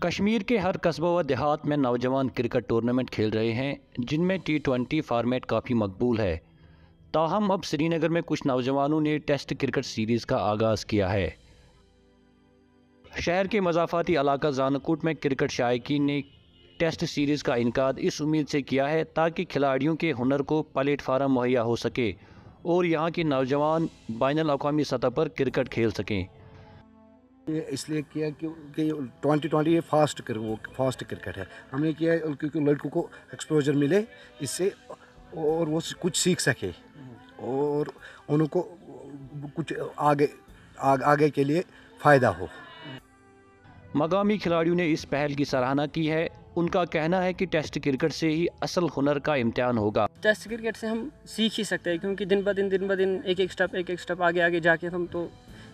कश्मीर के हर कस्बा व देहात में नौजवान क्रिकेट टूर्नामेंट खेल रहे हैं जिनमें T20 फॉर्मेट काफ़ी मकबूल है। ताहम अब श्रीनगर में कुछ नौजवानों ने टेस्ट क्रिकेट सीरीज़ का आगाज़ किया है। शहर के मज़ाफ़ाती इलाका जानकोट में क्रिकेट शायकीन ने टेस्ट सीरीज़ का इनकाद इस उम्मीद से किया है ताकि खिलाड़ियों के हुनर को प्लेटफार्म मुहैया हो सके और यहाँ के नौजवान बैनुल अक़वामी सतह पर क्रिकेट खेल सकें। ये इसलिए किया क्योंकि 2020 ये फास्ट क्रिकेट है। हमने किया क्योंकि लड़कों को एक्सपोजर मिले इससे और वो कुछ सीख सके और उनको कुछ आगे के लिए फ़ायदा हो। मकामी खिलाड़ियों ने इस पहल की सराहना की है। उनका कहना है कि टेस्ट क्रिकेट से ही असल हुनर का इम्तिहान होगा। टेस्ट क्रिकेट से हम सीख ही सकते हैं क्योंकि दिन ब दिन एक एक स्टेप आगे जाके हम तो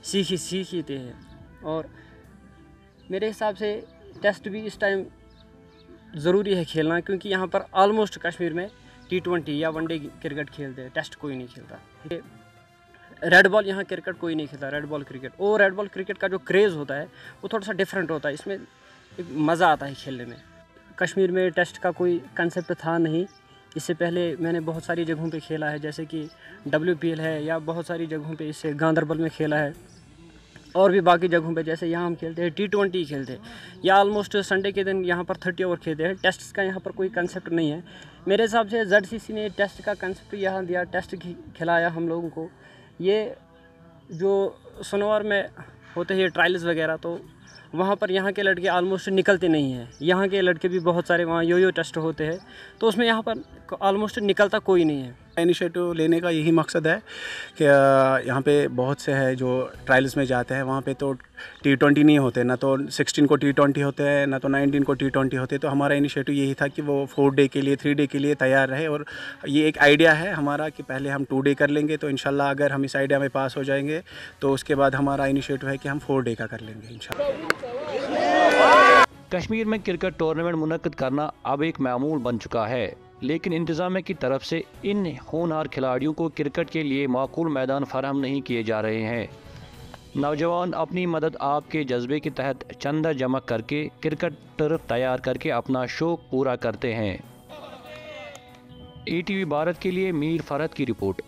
सीख ही थे हैं। और मेरे हिसाब से टेस्ट भी इस टाइम ज़रूरी है खेलना क्योंकि यहाँ पर ऑलमोस्ट कश्मीर में T20 या वनडे क्रिकेट खेलते हैं, टेस्ट कोई नहीं खेलता। रेड बॉल यहाँ क्रिकेट कोई नहीं खेलता, रेड बॉल क्रिकेट। और रेड बॉल क्रिकेट का जो क्रेज़ होता है वो थोड़ा सा डिफरेंट होता है, इसमें एक मज़ा आता है खेलने में। कश्मीर में टेस्ट का कोई कंसेप्ट था नहीं। इससे पहले मैंने बहुत सारी जगहों पे खेला है, जैसे कि WPL है या बहुत सारी जगहों पे, इससे गांदरबल में खेला है और भी बाकी जगहों पे। जैसे यहाँ हम खेलते हैं T20 खेलते हैं या ऑलमोस्ट संडे के दिन यहाँ पर 30 ओवर खेलते हैं। टेस्ट का यहाँ पर कोई कंसेप्ट नहीं है। मेरे हिसाब से ZCC ने टेस्ट का कंसेप्ट यहाँ दिया, टेस्ट खिलाया हम लोगों को। ये जो सोनवार में होते हैं ट्रायल्स वगैरह, तो वहाँ पर यहाँ के लड़के ऑलमोस्ट निकलते नहीं हैं। यहाँ के लड़के भी बहुत सारे वहाँ यो टेस्ट होते हैं, तो उसमें यहाँ पर ऑलमोस्ट निकलता कोई नहीं है। इनिशिएटिव लेने का यही मकसद है कि यहाँ पे बहुत से है जो ट्रायल्स में जाते हैं, वहाँ पे तो T20 नहीं होते, ना तो 16 को T20 होते हैं, ना तो 19 को T20 होते। तो हमारा इनिशिएटिव यही था कि वो 4 डे के लिए 3 डे के लिए तैयार रहे। और ये एक आइडिया है हमारा कि पहले हम 2 डे कर लेंगे, तो इंशाल्लाह अगर हम इस आइडिया में पास हो जाएंगे तो उसके बाद हमारा इनिशिएटिव है कि हम 4 डे का कर लेंगे इंशाल्लाह। कश्मीर में क्रिकेट टूर्नामेंट मुनक्किद करना अब एक मामूल बन चुका है, लेकिन इंतज़ामिया की तरफ से इन होनहार खिलाड़ियों को क्रिकेट के लिए माकूल मैदान फराहम नहीं किए जा रहे हैं। नौजवान अपनी मदद आपके जज्बे के तहत चंदा जमा करके क्रिकेट टर्फ तैयार करके अपना शौक़ पूरा करते हैं। ATV भारत के लिए मीर फरहत की रिपोर्ट।